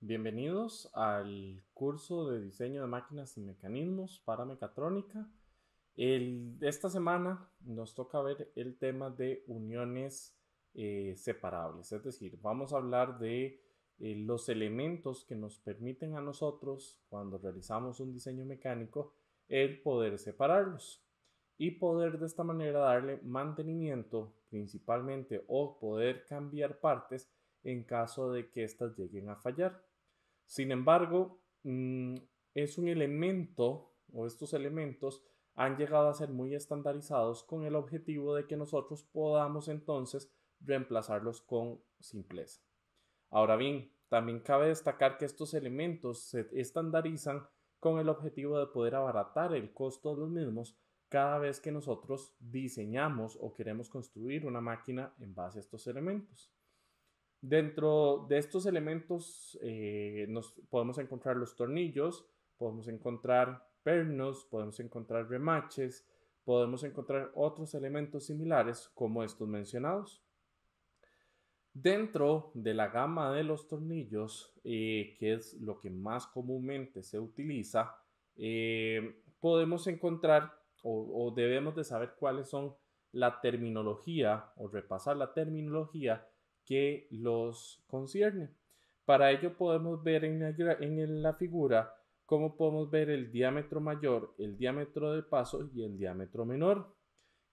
Bienvenidos al curso de diseño de máquinas y mecanismos para mecatrónica. Esta semana nos toca ver el tema de uniones separables, es decir, vamos a hablar de los elementos que nos permiten a nosotros, cuando realizamos un diseño mecánico, el poder separarlos y poder de esta manera darle mantenimiento principalmente o poder cambiar partes en caso de que éstas lleguen a fallar. Sin embargo, es un elemento o estos elementos han llegado a ser muy estandarizados con el objetivo de que nosotros podamos entonces reemplazarlos con simpleza. Ahora bien, también cabe destacar que estos elementos se estandarizan con el objetivo de poder abaratar el costo de los mismos cada vez que nosotros diseñamos o queremos construir una máquina en base a estos elementos. Dentro de estos elementos nos podemos encontrar los tornillos, podemos encontrar pernos, podemos encontrar remaches, podemos encontrar otros elementos similares como estos mencionados. Dentro de la gama de los tornillos, que es lo que más comúnmente se utiliza, podemos encontrar o debemos de saber cuáles son la terminología o repasar la terminología que los concierne. Para ello podemos ver en la figura cómo podemos ver el diámetro mayor, el diámetro de paso y el diámetro menor,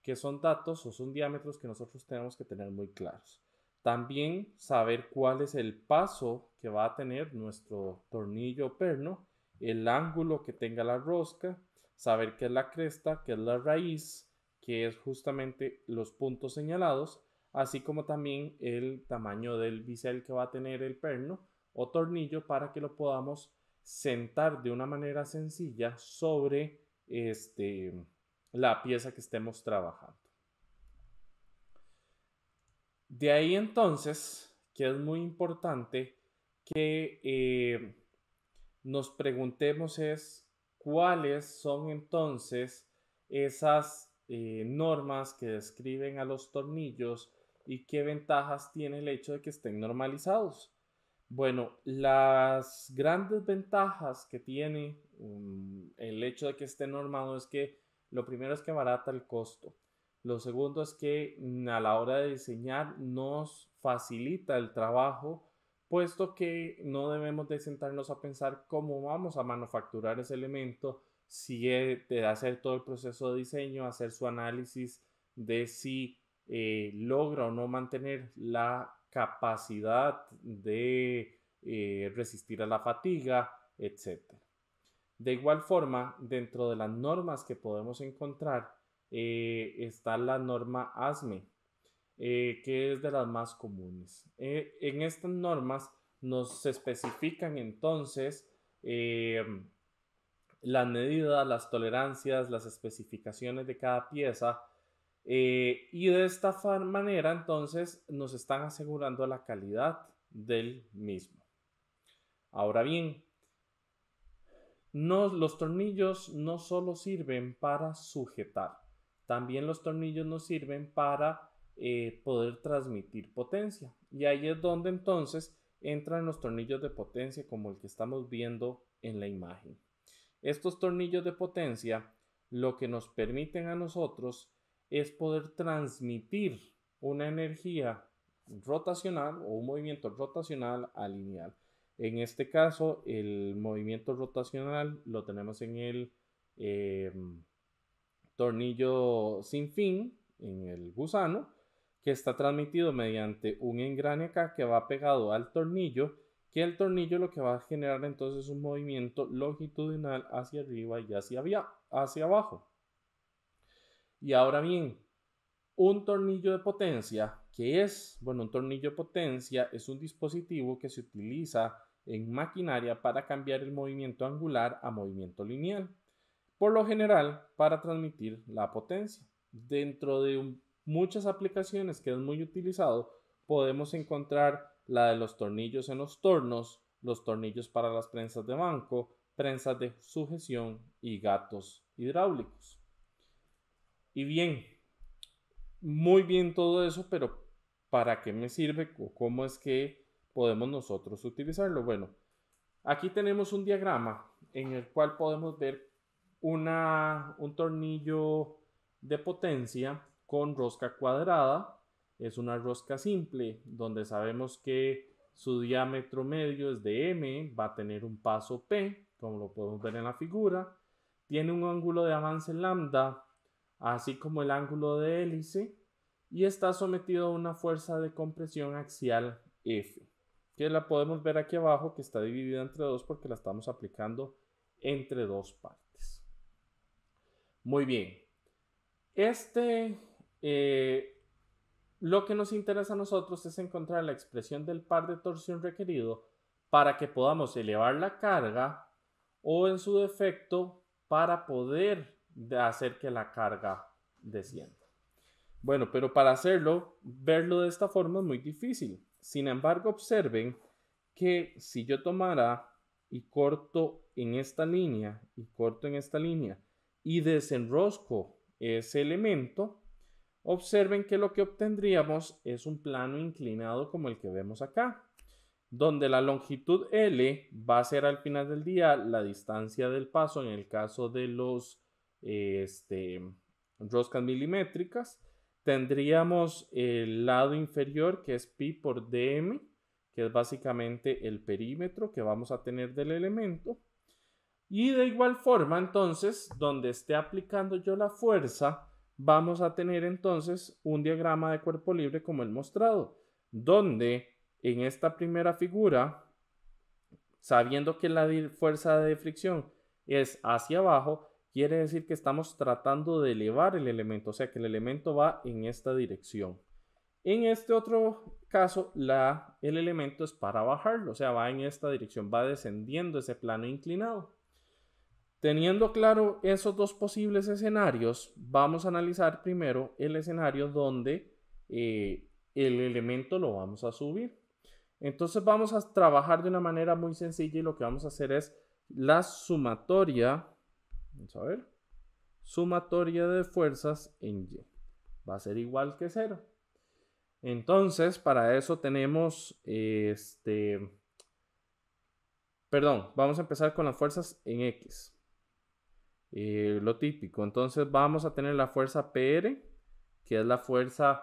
que son datos o son diámetros que nosotros tenemos que tener muy claros. También saber cuál es el paso que va a tener nuestro tornillo perno, el ángulo que tenga la rosca, saber qué es la cresta, qué es la raíz, que es justamente los puntos señalados, así como también el tamaño del bisel que va a tener el perno o tornillo para que lo podamos sentar de una manera sencilla sobre la pieza que estemos trabajando. De ahí entonces, que es muy importante que nos preguntemos es cuáles son entonces esas normas que describen a los tornillos y qué ventajas tiene el hecho de que estén normalizados. Bueno, las grandes ventajas que tiene el hecho de que esté normado es que lo primero es que abarata el costo. Lo segundo es que a la hora de diseñar nos facilita el trabajo, puesto que no debemos de sentarnos a pensar cómo vamos a manufacturar ese elemento, si de hacer todo el proceso de diseño, hacer su análisis de si logra o no mantener la capacidad de resistir a la fatiga, etc. De igual forma, dentro de las normas que podemos encontrar, está la norma ASME, que es de las más comunes. En estas normas nos especifican entonces las medidas, las tolerancias, las especificaciones de cada pieza, y de esta manera entonces nos están asegurando la calidad del mismo. Ahora bien, los tornillos no solo sirven para sujetar, también los tornillos nos sirven para poder transmitir potencia. Y ahí es donde entonces entran los tornillos de potencia como el que estamos viendo en la imagen. Estos tornillos de potencia lo que nos permiten a nosotros es poder transmitir una energía rotacional o un movimiento rotacional a lineal. En este caso, el movimiento rotacional lo tenemos en el tornillo sin fin, en el gusano, que está transmitido mediante un engrane acá que va pegado al tornillo, que el tornillo lo que va a generar entonces es un movimiento longitudinal hacia arriba y hacia abajo. Y ahora bien, un tornillo de potencia, ¿qué es? Bueno, un tornillo de potencia es un dispositivo que se utiliza en maquinaria para cambiar el movimiento angular a movimiento lineal, por lo general para transmitir la potencia. Dentro de muchas aplicaciones que es muy utilizado, podemos encontrar la de los tornillos en los tornos, los tornillos para las prensas de banco, prensas de sujeción y gatos hidráulicos. Y bien, muy bien todo eso, pero ¿para qué me sirve o cómo es que podemos nosotros utilizarlo? Bueno, Aquí tenemos un diagrama en el cual podemos ver un tornillo de potencia con rosca cuadrada. Es una rosca simple donde sabemos que su diámetro medio es de M, va a tener un paso P, como lo podemos ver en la figura. Tiene un ángulo de avance lambda, así como el ángulo de hélice, y está sometido a una fuerza de compresión axial F, que la podemos ver aquí abajo, que está dividida entre dos porque la estamos aplicando entre dos partes. Muy bien. Lo que nos interesa a nosotros es encontrar la expresión del par de torsión requerido para que podamos elevar la carga o, en su defecto, para poder hacer que la carga descienda. Bueno, pero para hacerlo, verlo de esta forma es muy difícil. Sin embargo, observen que si yo tomara y corto en esta línea y corto en esta línea y desenrosco ese elemento, observen que lo que obtendríamos es un plano inclinado como el que vemos acá, donde la longitud L va a ser al final del día la distancia del paso en el caso de los roscas milimétricas. Tendríamos el lado inferior, que es pi por dm, que es básicamente el perímetro que vamos a tener del elemento. Y de igual forma, entonces, donde esté aplicando yo la fuerza, vamos a tener entonces un diagrama de cuerpo libre como el mostrado, donde en esta primera figura, sabiendo que la fuerza de fricción es hacia abajo, quiere decir que estamos tratando de elevar el elemento, o sea que el elemento va en esta dirección. En este otro caso, el elemento es para bajarlo, o sea, va en esta dirección, va descendiendo ese plano inclinado. Teniendo claro esos dos posibles escenarios, vamos a analizar primero el escenario donde el elemento lo vamos a subir. Entonces vamos a trabajar de una manera muy sencilla y lo que vamos a hacer es la sumatoria, vamos a ver, sumatoria de fuerzas en Y. Va a ser igual que 0. Entonces, para eso tenemos, vamos a empezar con las fuerzas en X. Lo típico. Entonces vamos a tener la fuerza PR, que es la fuerza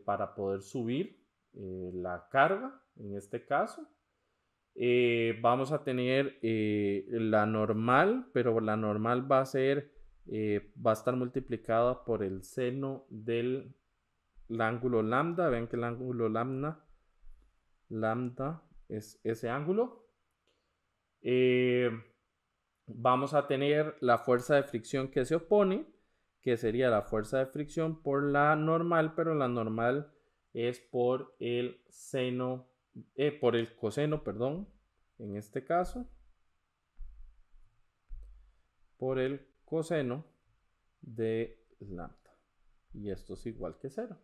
para poder subir la carga, en este caso. Vamos a tener la normal, pero la normal va a estar multiplicada por el seno del ángulo lambda. Ven que el ángulo lambda es ese ángulo. Vamos a tener la fuerza de fricción que se opone, que sería la fuerza de fricción por la normal, pero la normal es por el coseno, perdón, en este caso, por el coseno de lambda. Y esto es igual que 0.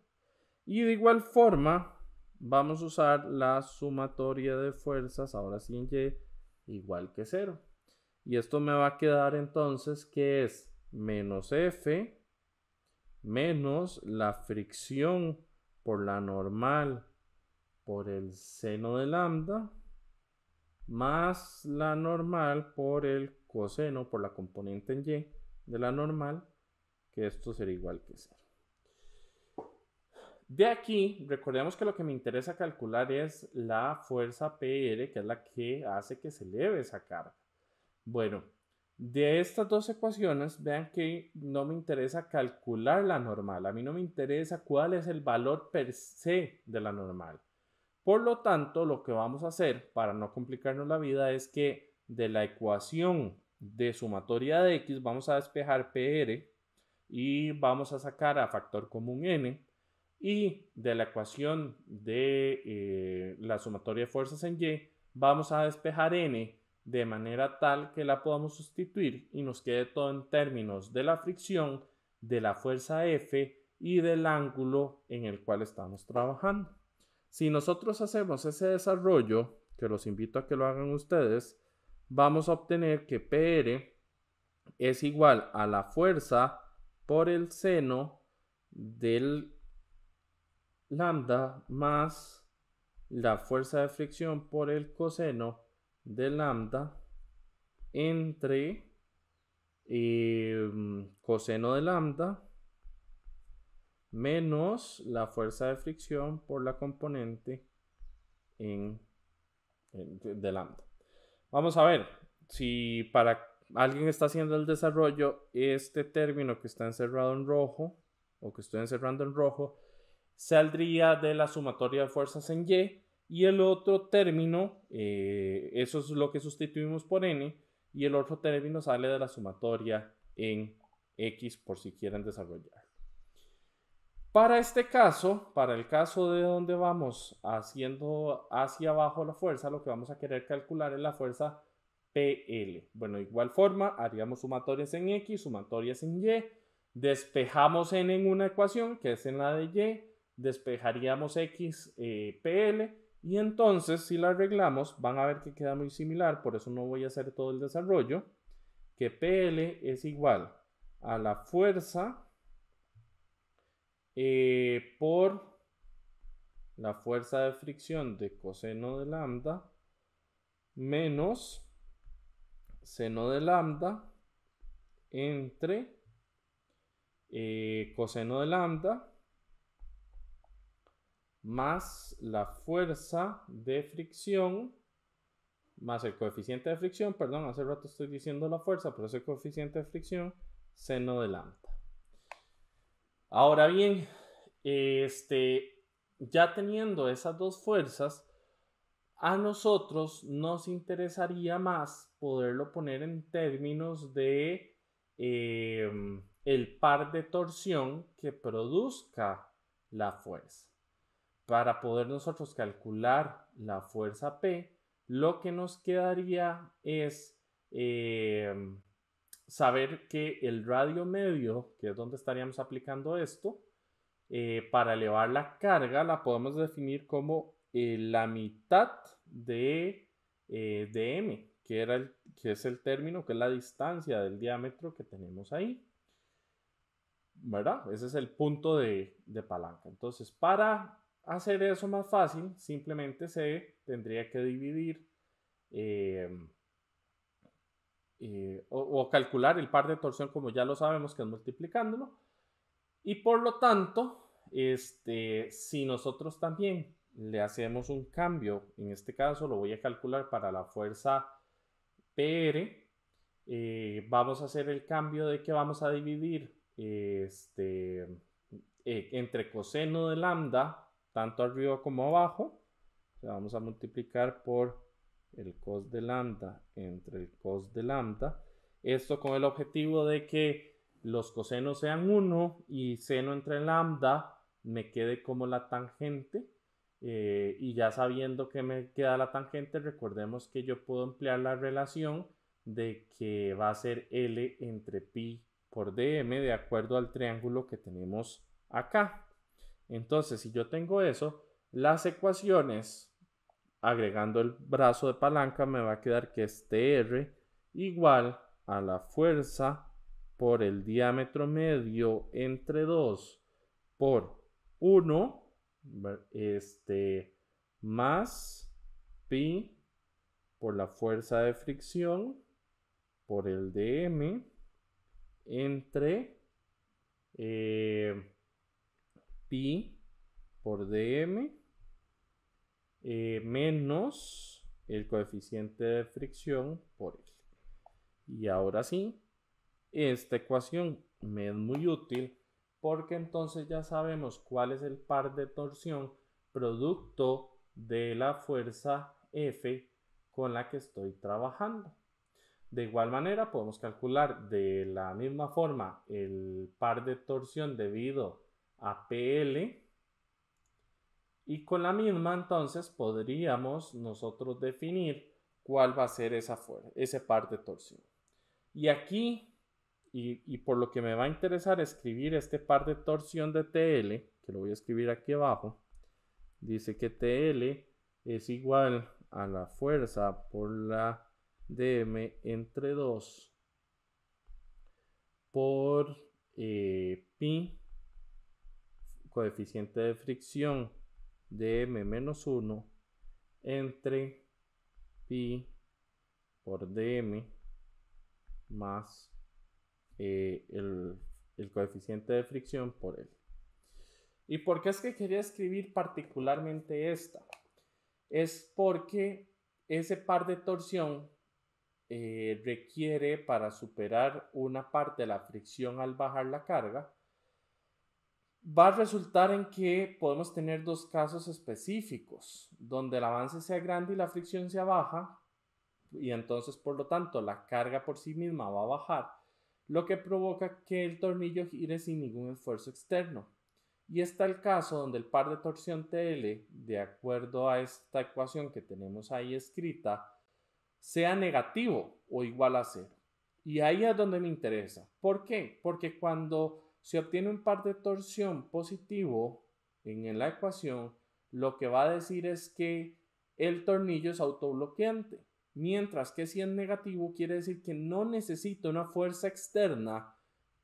Y de igual forma, vamos a usar la sumatoria de fuerzas, ahora sí en Y, igual que 0. Y esto me va a quedar entonces que es menos F menos la fricción por la normal por el seno de lambda más la normal por el coseno por la componente en Y de la normal, que esto será igual que 0. De aquí, recordemos que lo que me interesa calcular es la fuerza PR, que es la que hace que se eleve esa carga. Bueno, de estas dos ecuaciones, vean que no me interesa calcular la normal. A mí no me interesa cuál es el valor per se de la normal. Por lo tanto, lo que vamos a hacer para no complicarnos la vida es que de la ecuación de sumatoria de X vamos a despejar PR y vamos a sacar a factor común N. Y de la ecuación de la sumatoria de fuerzas en Y vamos a despejar N de manera tal que la podamos sustituir y nos quede todo en términos de la fricción, de la fuerza F y del ángulo en el cual estamos trabajando. Si nosotros hacemos ese desarrollo, que los invito a que lo hagan ustedes, vamos a obtener que PR es igual a la fuerza por el seno del lambda más la fuerza de fricción por el coseno de lambda entre coseno de lambda menos la fuerza de fricción por la componente de lambda. Vamos a ver, si para alguien está haciendo el desarrollo, este término que está encerrado en rojo, o que estoy encerrando en rojo, saldría de la sumatoria de fuerzas en Y, y el otro término, eso es lo que sustituimos por N, y el otro término sale de la sumatoria en X, por si quieren desarrollar. Para este caso, para el caso de donde vamos haciendo hacia abajo la fuerza, lo que vamos a querer calcular es la fuerza PL. Bueno, de igual forma, haríamos sumatorias en X, sumatorias en Y, despejamos N en una ecuación, que es en la de Y, despejaríamos X, PL, y entonces, si la arreglamos, van a ver que queda muy similar, por eso no voy a hacer todo el desarrollo, que PL es igual a la fuerza por la fuerza de fricción de coseno de lambda menos seno de lambda entre coseno de lambda más la fuerza de fricción más el coeficiente de fricción, perdón, hace rato estoy diciendo la fuerza, pero ese coeficiente de fricción, seno de lambda. Ahora bien, ya teniendo esas dos fuerzas, a nosotros nos interesaría más poderlo poner en términos de el par de torsión que produzca la fuerza. Para poder nosotros calcular la fuerza P, lo que nos quedaría es saber que el radio medio, que es donde estaríamos aplicando esto, para elevar la carga la podemos definir como la mitad de m, que es el término, que es la distancia del diámetro que tenemos ahí, ¿verdad? Ese es el punto de palanca. Entonces, para hacer eso más fácil, simplemente se tendría que dividir o calcular el par de torsión, como ya lo sabemos, que es multiplicándolo. Y por lo tanto, si nosotros también le hacemos un cambio, en este caso lo voy a calcular para la fuerza PR, vamos a hacer el cambio de que vamos a dividir entre coseno de lambda, tanto arriba como abajo. O sea, vamos a multiplicar por el cos de lambda entre el cos de lambda. Esto con el objetivo de que los cosenos sean 1 y seno entre lambda me quede como la tangente. Y ya sabiendo que me queda la tangente, recordemos que yo puedo emplear la relación de que va a ser L entre pi por dm de acuerdo al triángulo que tenemos acá. Entonces, si yo tengo eso, las ecuaciones, agregando el brazo de palanca, me va a quedar que es TR igual a la fuerza por el diámetro medio entre 2 por 1 más pi por la fuerza de fricción por el dm entre pi por dm menos el coeficiente de fricción por L. Y ahora sí, esta ecuación me es muy útil porque entonces ya sabemos cuál es el par de torsión producto de la fuerza F con la que estoy trabajando. De igual manera podemos calcular de la misma forma el par de torsión debido a PL, y con la misma entonces podríamos nosotros definir cuál va a ser ese par de torsión. Y aquí, y por lo que me va a interesar escribir este par de torsión de TL, que lo voy a escribir aquí abajo, dice que TL es igual a la fuerza por la dm entre 2 por pi, coeficiente de fricción dm menos 1 entre pi por dm más el coeficiente de fricción por L. ¿Y por qué es que quería escribir particularmente esta? Es porque ese par de torsión requiere, para superar una parte de la fricción al bajar la carga, va a resultar en que podemos tener dos casos específicos, donde el avance sea grande y la fricción sea baja, y entonces por lo tanto la carga por sí misma va a bajar, lo que provoca que el tornillo gire sin ningún esfuerzo externo. Y está el caso donde el par de torsión TL, de acuerdo a esta ecuación que tenemos ahí escrita, sea negativo o igual a 0. Y ahí es donde me interesa. ¿Por qué? Porque cuando se obtiene un par de torsión positivo en la ecuación, lo que va a decir es que el tornillo es autobloqueante. Mientras que si es negativo, quiere decir que no necesita una fuerza externa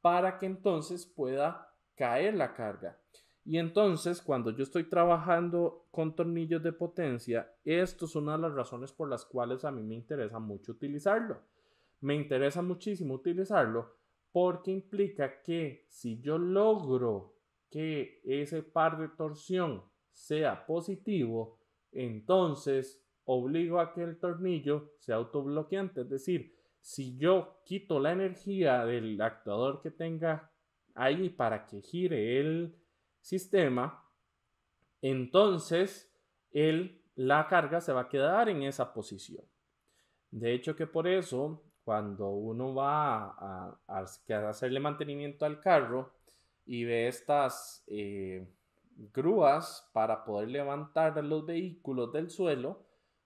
para que entonces pueda caer la carga. Y entonces, cuando yo estoy trabajando con tornillos de potencia, esto es una de las razones por las cuales a mí me interesa mucho utilizarlo. Me interesa muchísimo utilizarlo porque implica que si yo logro que ese par de torsión sea positivo, entonces obligo a que el tornillo sea autobloqueante. Es decir, si yo quito la energía del actuador que tenga ahí para que gire el sistema, entonces la carga se va a quedar en esa posición. De hecho que por eso cuando uno va a hacerle mantenimiento al carro y ve estas grúas para poder levantar los vehículos del suelo,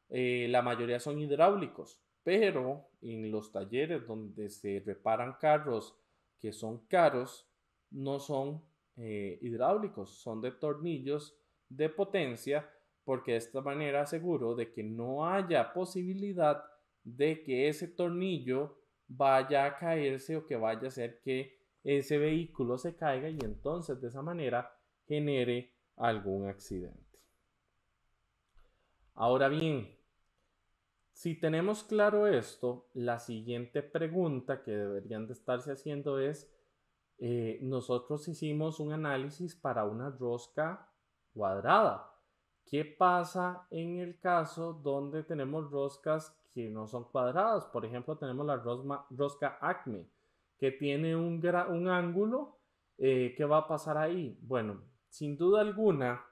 la mayoría son hidráulicos, pero en los talleres donde se reparan carros que son caros, no son hidráulicos, son de tornillos de potencia, porque de esta manera aseguro de que no haya posibilidad de que ese tornillo vaya a caerse o que vaya a hacer que ese vehículo se caiga y entonces de esa manera genere algún accidente. Ahora bien, si tenemos claro esto, la siguiente pregunta que deberían de estarse haciendo es, nosotros hicimos un análisis para una rosca cuadrada. ¿Qué pasa en el caso donde tenemos roscas que no son cuadradas? Por ejemplo, tenemos la rosca Acme, que tiene un ángulo. ¿Qué va a pasar ahí? Bueno, sin duda alguna,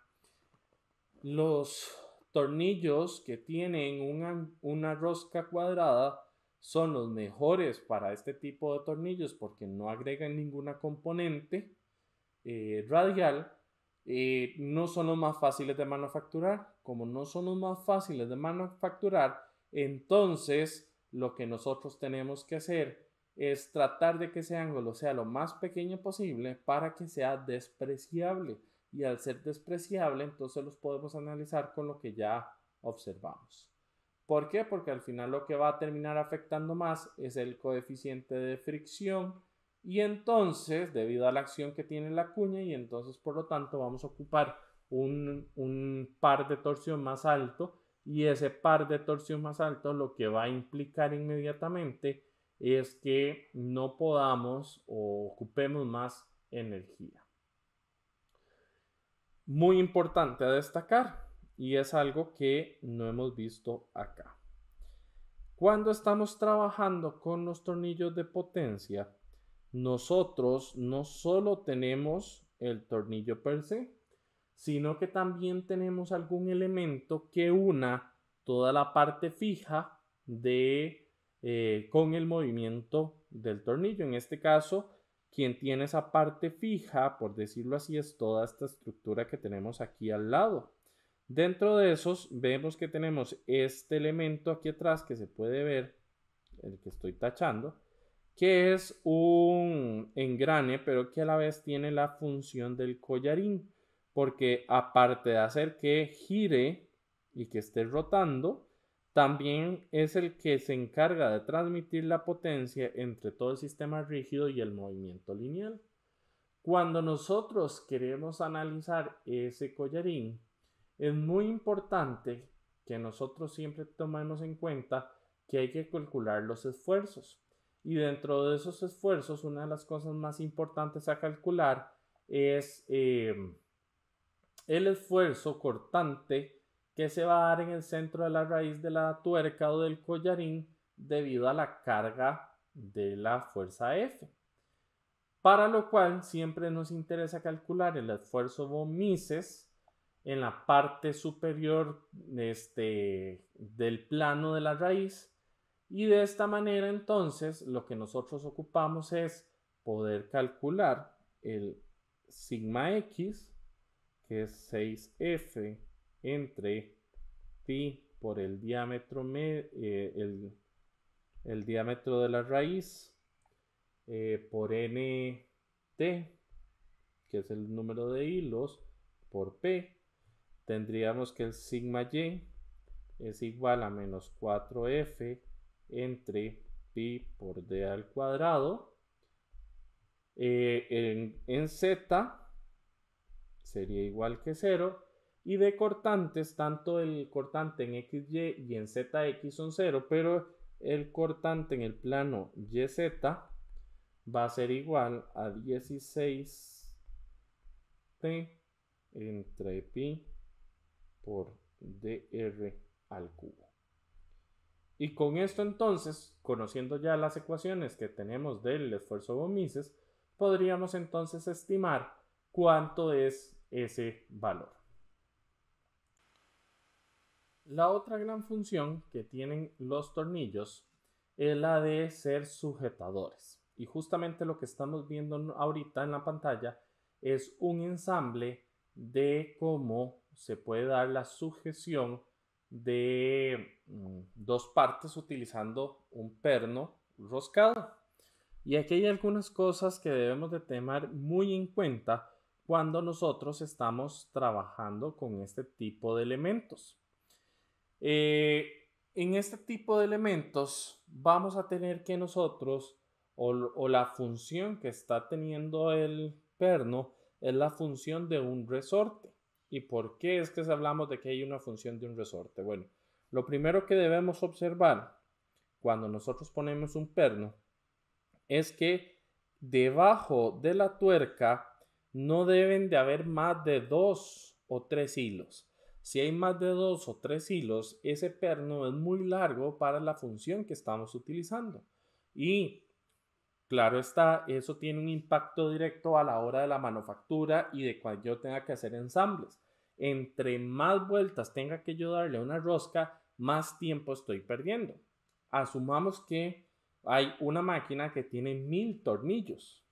los tornillos que tienen una rosca cuadrada son los mejores para este tipo de tornillos porque no agregan ninguna componente radial. No son los más fáciles de manufacturar. Como no son los más fáciles de manufacturar, entonces lo que nosotros tenemos que hacer es tratar de que ese ángulo sea lo más pequeño posible para que sea despreciable. Y al ser despreciable, entonces los podemos analizar con lo que ya observamos. ¿Por qué? Porque al final lo que va a terminar afectando más es el coeficiente de fricción y entonces, debido a la acción que tiene la cuña, y entonces por lo tanto vamos a ocupar un par de torsión más alto, y ese par de torsión más alto lo que va a implicar inmediatamente es que no podamos o ocupemos más energía. Muy importante a destacar, y es algo que no hemos visto acá. Cuando estamos trabajando con los tornillos de potencia, nosotros no solo tenemos el tornillo per se, sino que también tenemos algún elemento que una toda la parte fija con el movimiento del tornillo. En este caso, quien tiene esa parte fija, por decirlo así, es toda esta estructura que tenemos aquí al lado. Dentro de esos vemos que tenemos este elemento aquí atrás que se puede ver, el que estoy tachando, que es un engrane, pero que a la vez tiene la función del collarín, porque aparte de hacer que gire y que esté rotando, también es el que se encarga de transmitir la potencia entre todo el sistema rígido y el movimiento lineal. Cuando nosotros queremos analizar ese collarín, es muy importante que nosotros siempre tomemos en cuenta que hay que calcular los esfuerzos. Y dentro de esos esfuerzos, una de las cosas más importantes a calcular es el esfuerzo cortante que se va a dar en el centro de la raíz de la tuerca o del collarín debido a la carga de la fuerza F. Para lo cual siempre nos interesa calcular el esfuerzo von Mises en la parte superior del plano de la raíz, y de esta manera entonces lo que nosotros ocupamos es poder calcular el sigma x, que es 6f entre pi por el diámetro, el diámetro de la raíz, por nt, que es el número de hilos, por p. Tendríamos que el sigma y es igual a menos 4f entre pi por d al cuadrado. En z sería igual que 0. Y de cortantes, tanto el cortante en xy y en zx son 0, pero el cortante en el plano yz va a ser igual a 16t entre pi por dr al cubo. Y con esto entonces, conociendo ya las ecuaciones que tenemos del esfuerzo von Mises, podríamos entonces estimar cuánto es ese valor. La otra gran función que tienen los tornillos es la de ser sujetadores. Y justamente lo que estamos viendo ahorita en la pantalla es un ensamble de cómo se puede dar la sujeción de dos partes utilizando un perno roscado. Y aquí hay algunas cosas que debemos de tener muy en cuenta cuando nosotros estamos trabajando con este tipo de elementos. En este tipo de elementos vamos a tener que nosotros, o la función que está teniendo el perno, es la función de un resorte. ¿Y por qué es que hablamos de que hay una función de un resorte? Bueno, lo primero que debemos observar cuando nosotros ponemos un perno es que debajo de la tuerca no deben de haber más de 2 o 3 hilos. Si hay más de 2 o 3 hilos, ese perno es muy largo para la función que estamos utilizando. Y claro está, eso tiene un impacto directo a la hora de la manufactura y de cuando yo tenga que hacer ensambles. Entre más vueltas tenga que yo darle a una rosca, más tiempo estoy perdiendo. Asumamos que hay una máquina que tiene 1000 tornillos,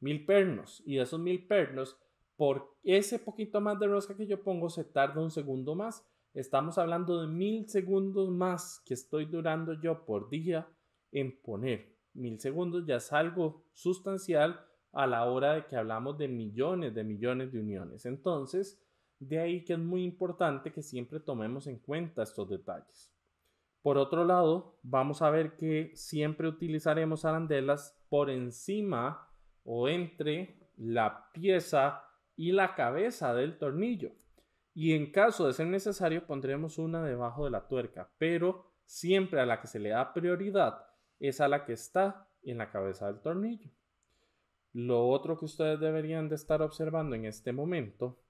1000 pernos, y de esos 1000 pernos, por ese poquito más de rosca que yo pongo, se tarda un segundo más. Estamos hablando de 1000 segundos más que estoy durando yo por día en poner. 1000 segundos ya es algo sustancial a la hora de que hablamos de millones de uniones. Entonces, de ahí que es muy importante que siempre tomemos en cuenta estos detalles. Por otro lado, vamos a ver que siempre utilizaremos arandelas por encima o entre la pieza y la cabeza del tornillo. Y en caso de ser necesario, pondremos una debajo de la tuerca, pero siempre a la que se le da prioridad es a la que está en la cabeza del tornillo. Lo otro que ustedes deberían de estar observando en este momento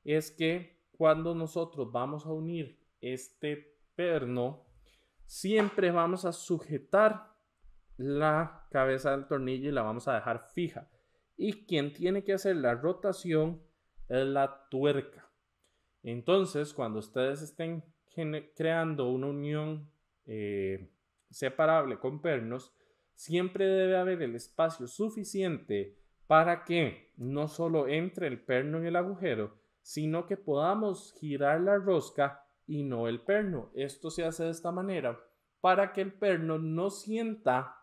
es que cuando nosotros vamos a unir este perno, siempre vamos a sujetar la cabeza del tornillo y la vamos a dejar fija. Y quien tiene que hacer la rotación es la tuerca. Entonces, cuando ustedes estén creando una unión separable con pernos, siempre debe haber el espacio suficiente para que no solo entre el perno en el agujero, sino que podamos girar la rosca y no el perno. Esto se hace de esta manera para que el perno no sienta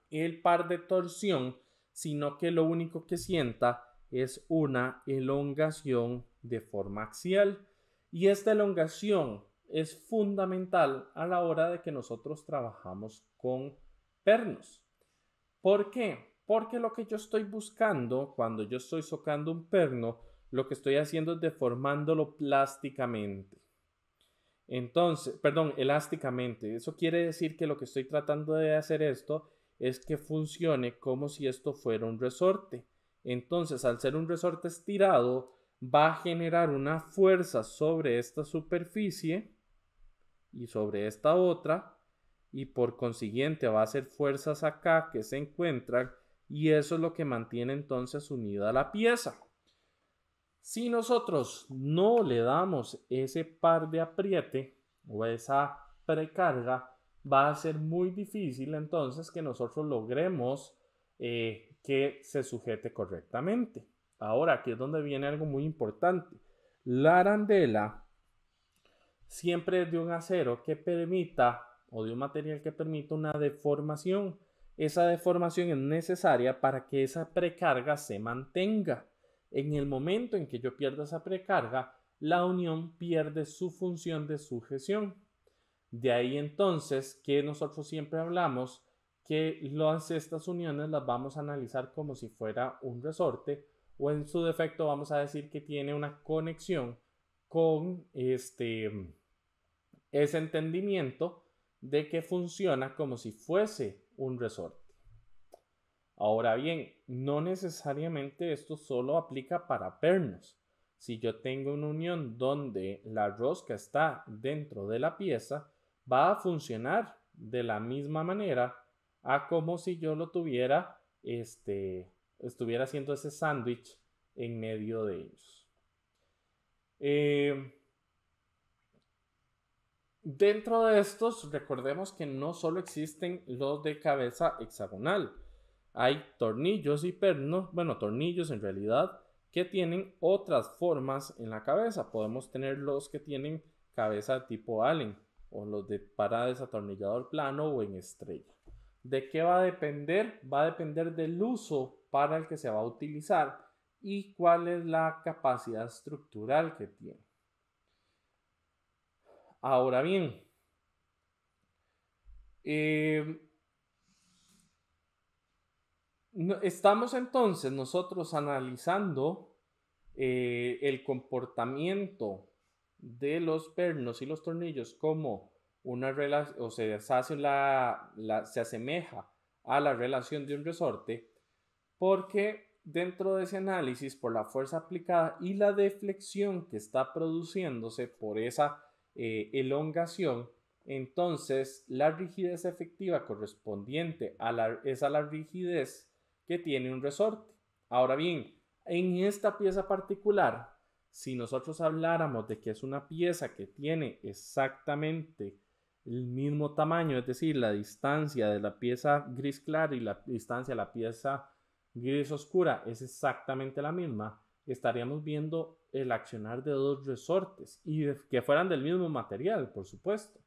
el par de torsión, sino que lo único que sienta es una elongación de forma axial. Y esta elongación es fundamental a la hora de que nosotros trabajamos con pernos. ¿Por qué? Porque lo que yo estoy buscando cuando yo estoy socando un perno, lo que estoy haciendo es deformándolo plásticamente. Entonces, perdón, elásticamente. Eso quiere decir que lo que estoy tratando de hacer esto es que funcione como si esto fuera un resorte. Entonces, al ser un resorte estirado, va a generar una fuerza sobre esta superficie y sobre esta otra, y por consiguiente va a hacer fuerzas acá que se encuentran, y eso es lo que mantiene entonces unida la pieza. Si nosotros no le damos ese par de apriete o esa precarga, va a ser muy difícil entonces que nosotros logremos que se sujete correctamente. Ahora, aquí es donde viene algo muy importante. La arandela siempre es de un acero que permita, o de un material que permita una deformación. Esa deformación es necesaria para que esa precarga se mantenga. En el momento en que yo pierda esa precarga, la unión pierde su función de sujeción. De ahí entonces que nosotros siempre hablamos que estas uniones las vamos a analizar como si fuera un resorte, o en su defecto vamos a decir que tiene una conexión con ese entendimiento de que funciona como si fuese un resorte. Ahora bien, no necesariamente esto solo aplica para pernos. Si yo tengo una unión donde la rosca está dentro de la pieza, va a funcionar de la misma manera a como si yo lo tuviera, estuviera haciendo ese sándwich en medio de ellos. Dentro de estos, recordemos que no solo existen los de cabeza hexagonal. Hay tornillos y pernos, bueno, tornillos en realidad, que tienen otras formas en la cabeza. Podemos tener los que tienen cabeza tipo Allen o los de para desatornillador plano o en estrella. ¿De qué va a depender? Va a depender del uso para el que se va a utilizar y cuál es la capacidad estructural que tiene. Ahora bien, estamos entonces nosotros analizando el comportamiento de los pernos y los tornillos como una relación, o sea, se asemeja a la relación de un resorte, porque dentro de ese análisis, por la fuerza aplicada y la deflexión que está produciéndose por esa elongación, entonces la rigidez efectiva correspondiente es a la rigidez que tiene un resorte. Ahora bien, en esta pieza particular, si nosotros habláramos de que es una pieza que tiene exactamente el mismo tamaño, es decir, la distancia de la pieza gris clara y la distancia de la pieza gris oscura es exactamente la misma, estaríamos viendo el accionar de dos resortes y que fueran del mismo material, por supuesto.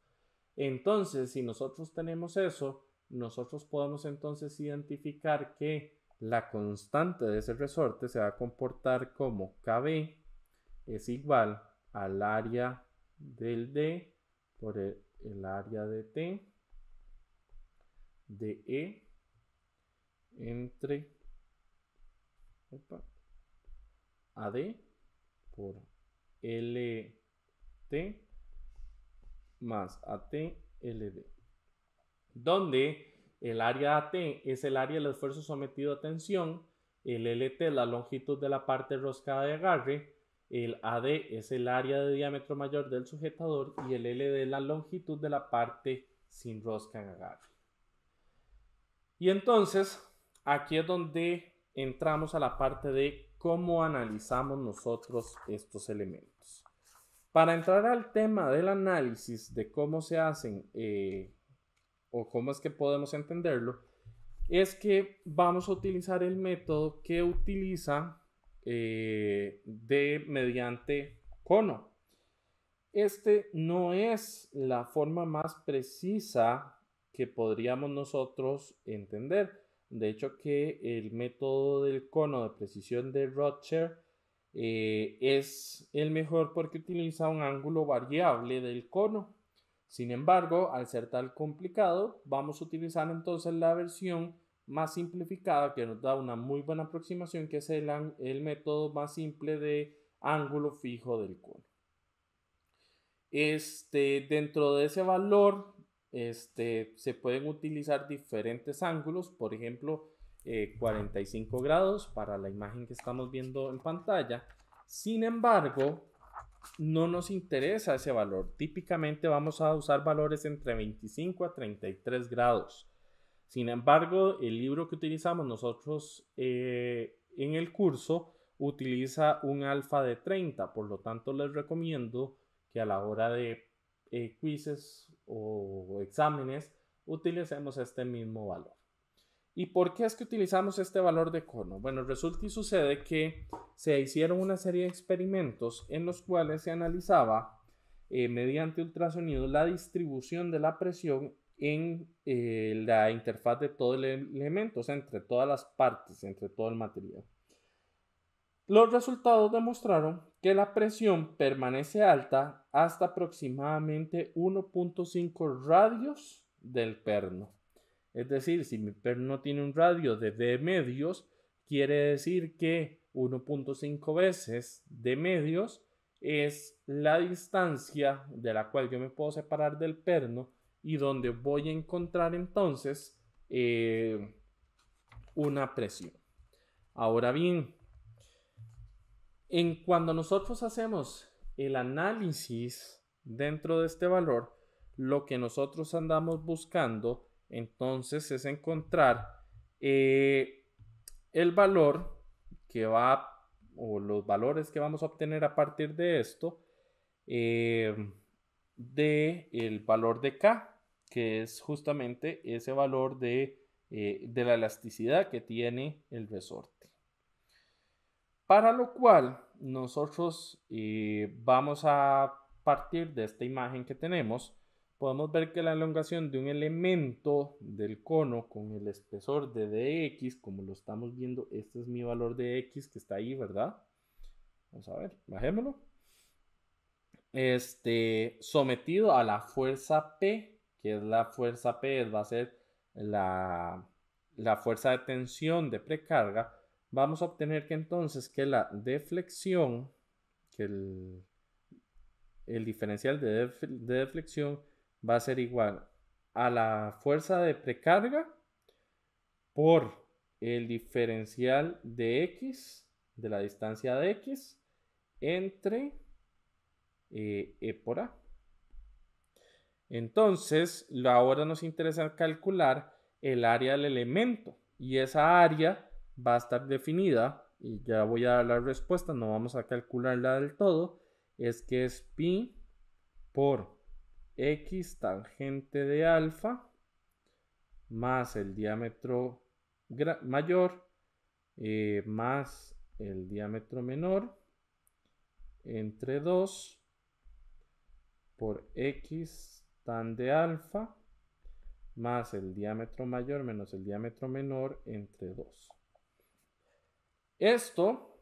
Entonces, si nosotros tenemos eso, nosotros podemos entonces identificar que la constante de ese resorte se va a comportar como KB es igual al área del D por el área de T de E entre AD por LT más AT-LD, donde el área AT es el área del esfuerzo sometido a tensión, el LT es la longitud de la parte roscada de agarre, el AD es el área de diámetro mayor del sujetador y el LD es la longitud de la parte sin rosca en agarre. Y entonces, aquí es donde entramos a la parte de cómo analizamos nosotros estos elementos. Para entrar al tema del análisis de cómo se hacen o cómo es que podemos entenderlo, es que vamos a utilizar el método que utiliza mediante cono. Este no es la forma más precisa que podríamos nosotros entender. De hecho, que el método del cono de precisión de Rorschach es el mejor porque utiliza un ángulo variable del cono. Sin embargo, al ser tan complicado, vamos a utilizar entonces la versión más simplificada que nos da una muy buena aproximación, que es el método más simple de ángulo fijo del cono. Dentro de ese valor, se pueden utilizar diferentes ángulos, por ejemplo, 45 grados para la imagen que estamos viendo en pantalla. Sin embargo, no nos interesa ese valor. Típicamente vamos a usar valores entre 25 a 33 grados. Sin embargo, el libro que utilizamos nosotros en el curso utiliza un alfa de 30, por lo tanto les recomiendo que a la hora de quizzes o exámenes utilicemos este mismo valor. ¿Y por qué es que utilizamos este valor de cono? Bueno, resulta y sucede que se hicieron una serie de experimentos en los cuales se analizaba mediante ultrasonido la distribución de la presión en la interfaz de todo el elemento, o sea, entre todas las partes, entre todo el material. Los resultados demostraron que la presión permanece alta hasta aproximadamente 1.5 radios del perno. Es decir, si mi perno tiene un radio de D medios, quiere decir que 1.5 veces D medios es la distancia de la cual yo me puedo separar del perno y donde voy a encontrar entonces una presión. Ahora bien, cuando nosotros hacemos el análisis dentro de este valor, lo que nosotros andamos buscando entonces es encontrar el valor que va o los valores que vamos a obtener a partir de esto del valor de K, que es justamente ese valor de la elasticidad que tiene el resorte. Para lo cual nosotros vamos a partir de esta imagen que tenemos. Podemos ver que la elongación de un elemento del cono con el espesor de dx, como lo estamos viendo, este es mi valor de x que está ahí, ¿verdad? Vamos a ver, bajémoslo. Sometido a la fuerza P, que es la fuerza P, va a ser la fuerza de tensión de precarga. Vamos a obtener que entonces que la deflexión, que el diferencial de deflexión va a ser igual a la fuerza de precarga por el diferencial de x, de la distancia de x, entre E por A. Entonces, ahora nos interesa calcular el área del elemento y esa área va a estar definida, y ya voy a dar la respuesta, no vamos a calcularla del todo, es que es pi por x tangente de alfa más el diámetro mayor más el diámetro menor entre 2 por x tan de alfa más el diámetro mayor menos el diámetro menor entre 2. Esto,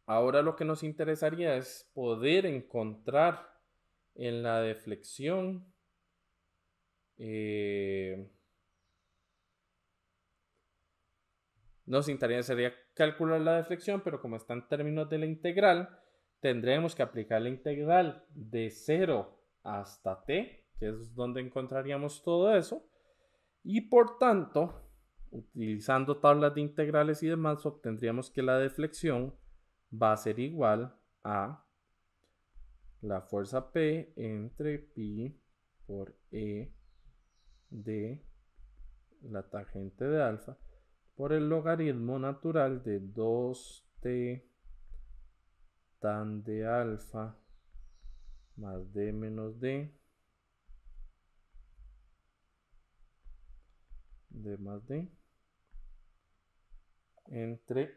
ahora lo que nos interesaría es poder encontrar en la deflexión nos interesaría calcular la deflexión, pero como está en términos de la integral, tendremos que aplicar la integral de 0 hasta t, que es donde encontraríamos todo eso, y por tanto, utilizando tablas de integrales y demás, obtendríamos que la deflexión va a ser igual a la fuerza P entre pi por E de la tangente de alfa por el logaritmo natural de 2t tan de alfa más d menos d más d entre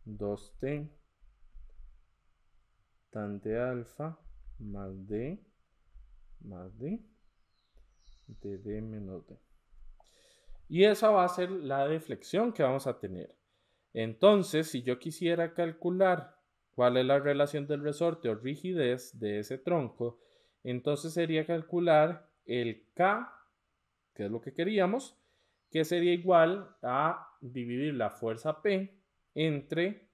2t tan de alfa más d de d menos d. Y esa va a ser la deflexión que vamos a tener. Entonces, si yo quisiera calcular cuál es la relación del resorte o rigidez de ese tronco, entonces sería calcular el K, que es lo que queríamos, que sería igual a dividir la fuerza P entre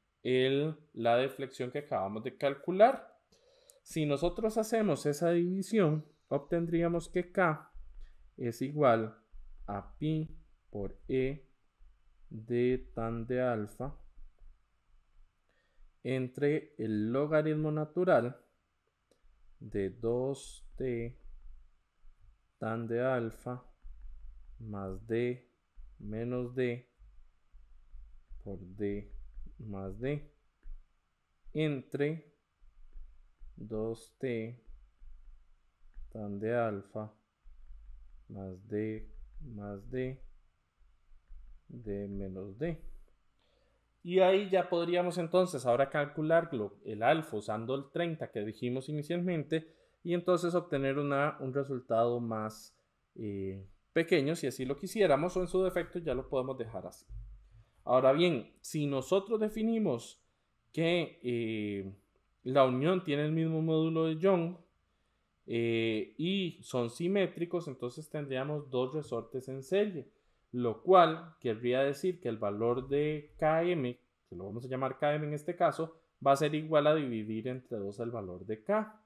la deflexión que acabamos de calcular. Si nosotros hacemos esa división, obtendríamos que K es igual a pi por E de tan de alfa entre el logaritmo natural de 2t tan de alfa más d menos d por d más d entre 2t tan de alfa más d menos d. Y ahí ya podríamos entonces ahora calcularlo, el alfa usando el 30 que dijimos inicialmente, y entonces obtener un resultado más pequeño si así lo quisiéramos, o en su defecto ya lo podemos dejar así. Ahora bien, si nosotros definimos que la unión tiene el mismo módulo de Young y son simétricos, entonces tendríamos dos resortes en serie, lo cual querría decir que el valor de Km, que lo vamos a llamar Km en este caso, va a ser igual a dividir entre 2 el valor de K.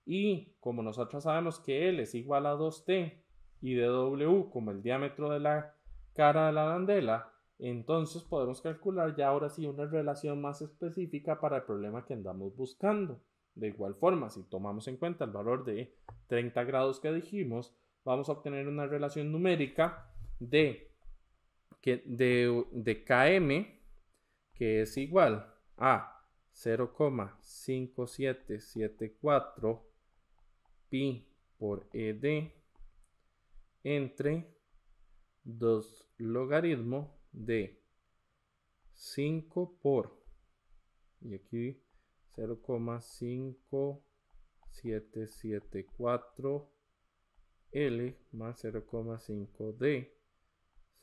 Y como nosotros sabemos que L es igual a 2T y dW como el diámetro de la cara de la arandela, entonces podemos calcular ya ahora sí una relación más específica para el problema que andamos buscando. De igual forma, si tomamos en cuenta el valor de 30 grados que dijimos, vamos a obtener una relación numérica de Km, que es igual a 0,5774 pi por ED entre 2 logaritmo de 5 por, y aquí 0,5774 L más 0,5D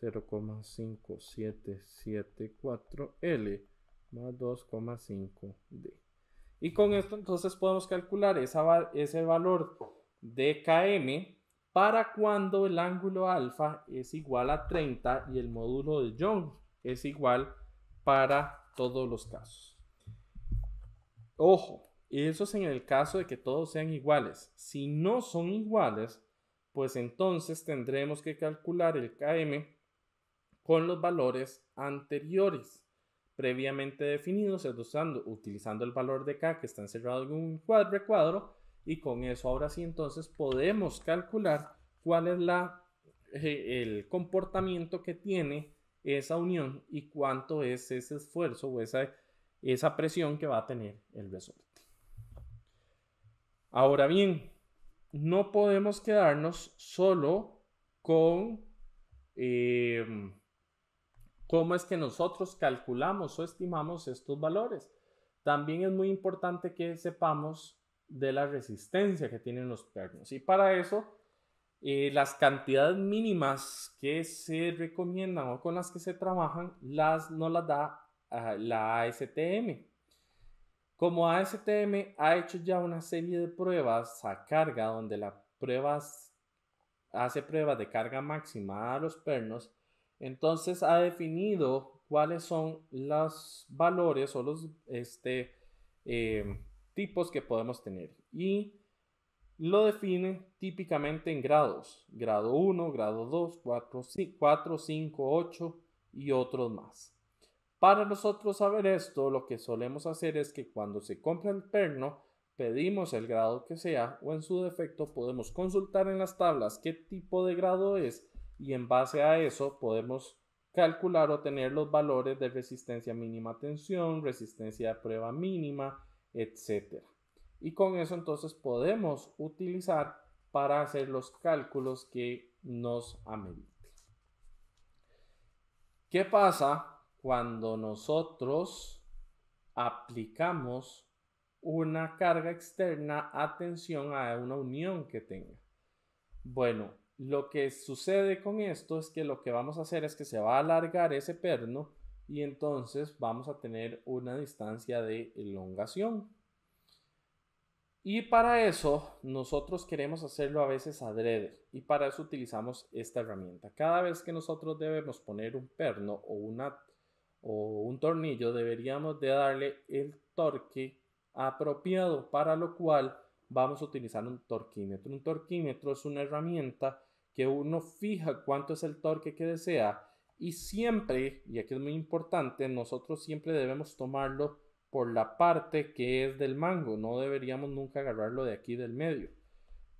0,5774 L más 2,5D. Y con esto entonces podemos calcular ese valor de Km para cuando el ángulo alfa es igual a 30 y el módulo de Young es igual para todos los casos. Ojo, eso es en el caso de que todos sean iguales. Si no son iguales, pues entonces tendremos que calcular el Km con los valores anteriores previamente definidos, utilizando el valor de K que está encerrado en un recuadro, y con eso ahora sí entonces podemos calcular cuál es el comportamiento que tiene esa unión y cuánto es ese esfuerzo o esa presión que va a tener el resorte. Ahora bien, no podemos quedarnos solo con cómo es que nosotros calculamos o estimamos estos valores. También es muy importante que sepamos de la resistencia que tienen los pernos. Y para eso, las cantidades mínimas que se recomiendan o con las que se trabajan, nos las da la ASTM. Como ASTM ha hecho ya una serie de pruebas a carga, donde hace pruebas de carga máxima a los pernos, entonces ha definido cuáles son los valores o los tipos que podemos tener, y lo define típicamente en grados: grado 1, grado 2, 4, 5, 8 y otros más. Para nosotros saber esto, lo que solemos hacer es que cuando se compra el perno, pedimos el grado que sea, o en su defecto podemos consultar en las tablas qué tipo de grado es, y en base a eso podemos calcular o tener los valores de resistencia mínima a tensión, resistencia de prueba mínima, etc. Y con eso entonces podemos utilizar para hacer los cálculos que nos ameriten. ¿Qué pasa cuando nosotros aplicamos una carga externa a tensión a una unión que tenga? Bueno, lo que sucede con esto es que lo que vamos a hacer es que se va a alargar ese perno y entonces vamos a tener una distancia de elongación. Y para eso nosotros queremos hacerlo a veces adrede, y para eso utilizamos esta herramienta. Cada vez que nosotros debemos poner un perno o un tornillo, deberíamos de darle el torque apropiado, para lo cual vamos a utilizar un torquímetro. Un torquímetro es una herramienta que uno fija cuánto es el torque que desea y siempre, y aquí es muy importante, nosotros siempre debemos tomarlo por la parte que es del mango, no deberíamos nunca agarrarlo de aquí del medio,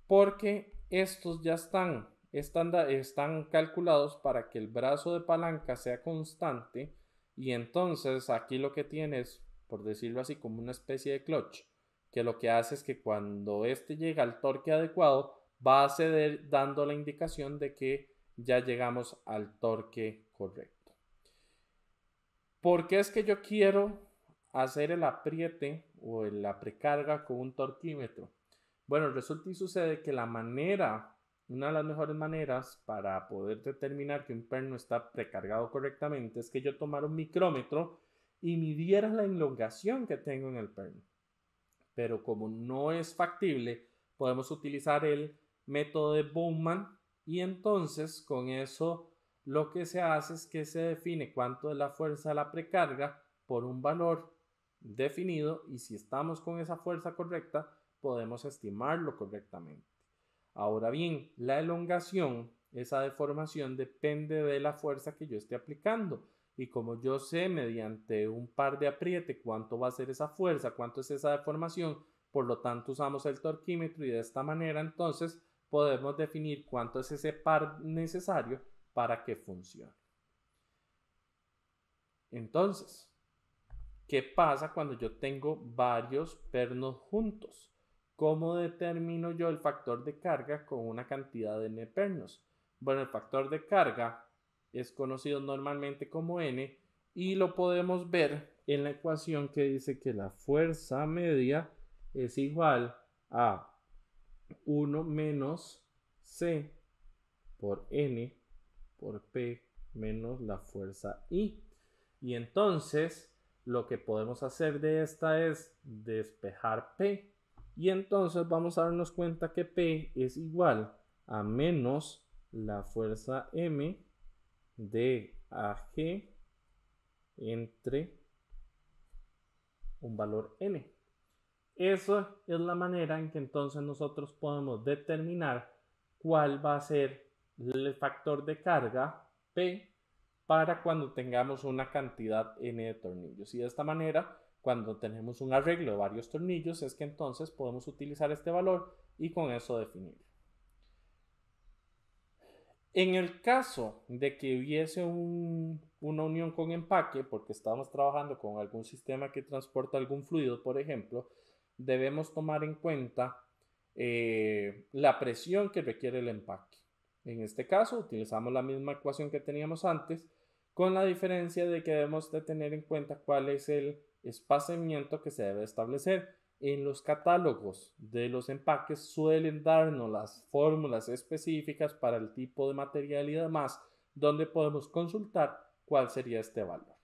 porque estos ya están calculados para que el brazo de palanca sea constante y entonces aquí lo que tienes, por decirlo así, como una especie de clutch, que lo que hace es que cuando este llega al torque adecuado, va a ceder dando la indicación de que ya llegamos al torque correcto. ¿Por qué es que yo quiero hacer el apriete o la precarga con un torquímetro? Bueno, resulta y sucede que una de las mejores maneras para poder determinar que un perno está precargado correctamente es que yo tomara un micrómetro y midiera la elongación que tengo en el perno. Pero como no es factible, podemos utilizar el método de Bowman y entonces con eso lo que se hace es que se define cuánto es la fuerza de la precarga por un valor definido y si estamos con esa fuerza correcta podemos estimarlo correctamente. Ahora bien, la elongación, esa deformación depende de la fuerza que yo esté aplicando. Y como yo sé mediante un par de apriete cuánto va a ser esa fuerza, cuánto es esa deformación, por lo tanto usamos el torquímetro y de esta manera entonces podemos definir cuánto es ese par necesario para que funcione. Entonces, ¿qué pasa cuando yo tengo varios pernos juntos? ¿Cómo determino yo el factor de carga con una cantidad de n pernos? Bueno, el factor de carga es conocido normalmente como n y lo podemos ver en la ecuación que dice que la fuerza media es igual a 1 menos c por n por p menos la fuerza I. Y entonces lo que podemos hacer de esta es despejar P. Y entonces vamos a darnos cuenta que P es igual a menos la fuerza M de AG entre un valor N. Eso es la manera en que entonces nosotros podemos determinar cuál va a ser el factor de carga P para cuando tengamos una cantidad n de tornillos. Y de esta manera, cuando tenemos un arreglo de varios tornillos, es que entonces podemos utilizar este valor y con eso definirlo. En el caso de que hubiese una unión con empaque, porque estamos trabajando con algún sistema que transporta algún fluido, por ejemplo, debemos tomar en cuenta la presión que requiere el empaque. En este caso, utilizamos la misma ecuación que teníamos antes, con la diferencia de que debemos de tener en cuenta cuál es el espaciamiento que se debe establecer. En los catálogos de los empaques suelen darnos las fórmulas específicas para el tipo de material y demás, donde podemos consultar cuál sería este valor.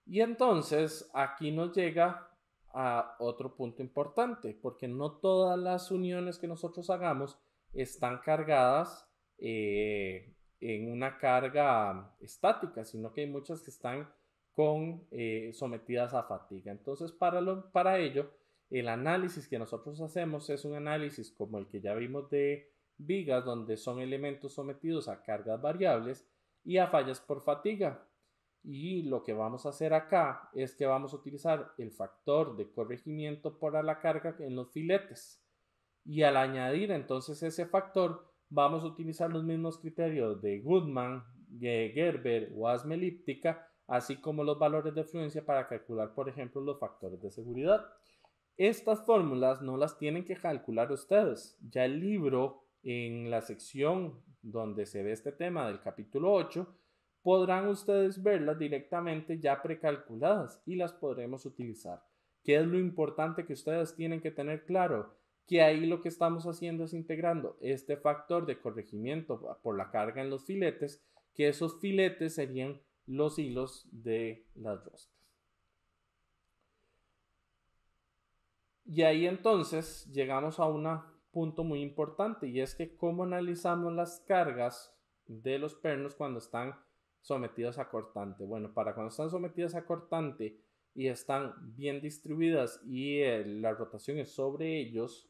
Y entonces aquí nos llega a otro punto importante, porque no todas las uniones que nosotros hagamos están cargadas en una carga estática, sino que hay muchas que están sometidas a fatiga. Entonces, para ello, el análisis que nosotros hacemos es un análisis como el que ya vimos de vigas, donde son elementos sometidos a cargas variables y a fallas por fatiga. Y lo que vamos a hacer acá es que vamos a utilizar el factor de corregimiento por la carga en los filetes. Y al añadir entonces ese factor, vamos a utilizar los mismos criterios de Goodman, Gerber o ASME elíptica, así como los valores de fluencia para calcular, por ejemplo, los factores de seguridad. Estas fórmulas no las tienen que calcular ustedes. Ya el libro, en la sección donde se ve este tema del capítulo 8, podrán ustedes verlas directamente ya precalculadas y las podremos utilizar. ¿Qué es lo importante que ustedes tienen que tener claro? Que ahí lo que estamos haciendo es integrando este factor de corregimiento por la carga en los filetes, que esos filetes serían los hilos de las roscas. Y ahí entonces llegamos a un punto muy importante y es que cómo analizamos las cargas de los pernos cuando están sometidos a cortante. Bueno, para cuando están sometidos a cortante y están bien distribuidas y la rotación es sobre ellos,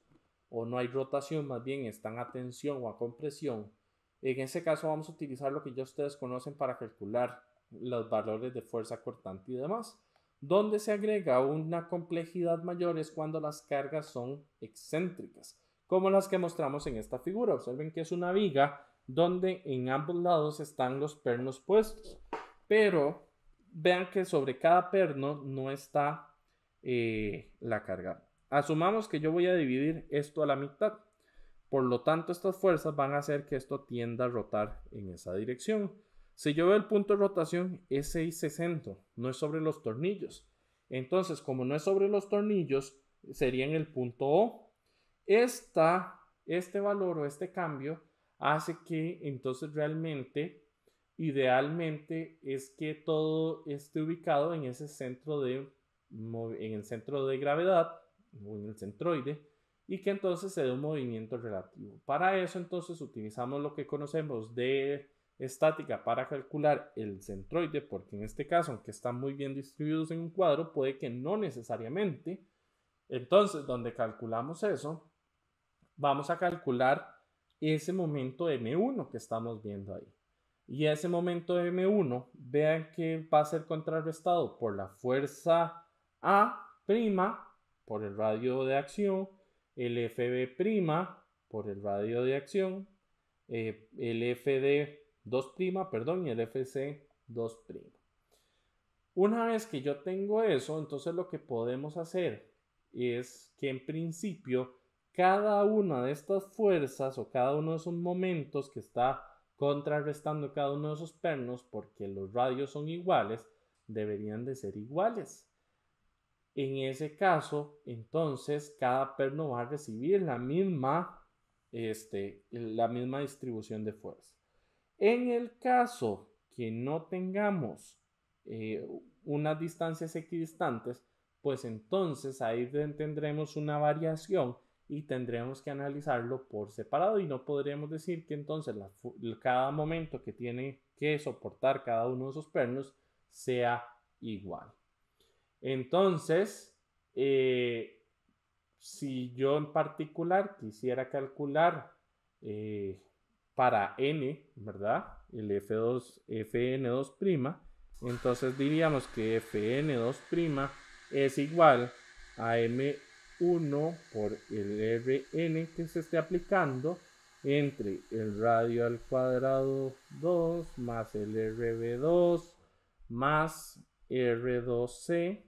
o no hay rotación, más bien están a tensión o a compresión, en ese caso vamos a utilizar lo que ya ustedes conocen para calcular los valores de fuerza cortante y demás. Donde se agrega una complejidad mayor es cuando las cargas son excéntricas, como las que mostramos en esta figura. Observen que es una viga donde en ambos lados están los pernos puestos, pero vean que sobre cada perno no está la carga. Asumamos que yo voy a dividir esto a la mitad. Por lo tanto, estas fuerzas van a hacer que esto tienda a rotar en esa dirección. Si yo veo el punto de rotación, es 660, no es sobre los tornillos. Entonces, como no es sobre los tornillos, sería en el punto O. Este valor o este cambio hace que entonces realmente, idealmente, es que todo esté ubicado en ese centro en el centro de gravedad o en el centroide, y que entonces se dé un movimiento relativo. Para eso entonces utilizamos lo que conocemos de estática para calcular el centroide, porque en este caso, aunque están muy bien distribuidos en un cuadro, puede que no necesariamente. Entonces, donde calculamos eso, vamos a calcular ese momento M1 que estamos viendo ahí. Y ese momento M1, vean que va a ser contrarrestado por la fuerza A', por el radio de acción, el FB' por el radio de acción, el FD2', perdón, y el FC2'. Una vez que yo tengo eso, entonces lo que podemos hacer es que en principio cada una de estas fuerzas o cada uno de esos momentos que está contrarrestando cada uno de esos pernos, porque los radios son iguales, deberían de ser iguales. En ese caso, entonces, cada perno va a recibir la misma distribución de fuerza. En el caso que no tengamos unas distancias equidistantes, pues entonces ahí tendremos una variación y tendremos que analizarlo por separado, y no podríamos decir que entonces cada momento que tiene que soportar cada uno de esos pernos sea igual. Entonces, si yo en particular quisiera calcular para n, ¿verdad? El Fn2', entonces diríamos que Fn2' es igual a M1 por el Rn que se esté aplicando entre el radio al cuadrado 2 más el Rb2 más R2C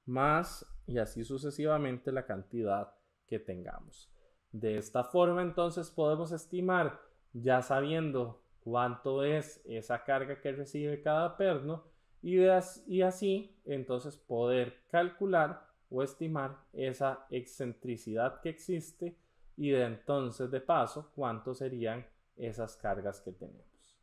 más, y así sucesivamente, la cantidad que tengamos. De esta forma entonces podemos estimar, ya sabiendo cuánto es esa carga que recibe cada perno, y así entonces poder calcular o estimar esa excentricidad que existe, y de entonces de paso cuánto serían esas cargas que tenemos.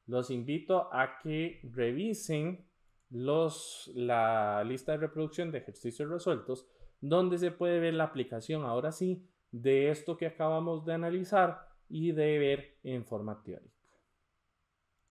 Los invito a que revisen la lista de reproducción de ejercicios resueltos, donde se puede ver la aplicación ahora sí de esto que acabamos de analizar y de ver en forma teórica.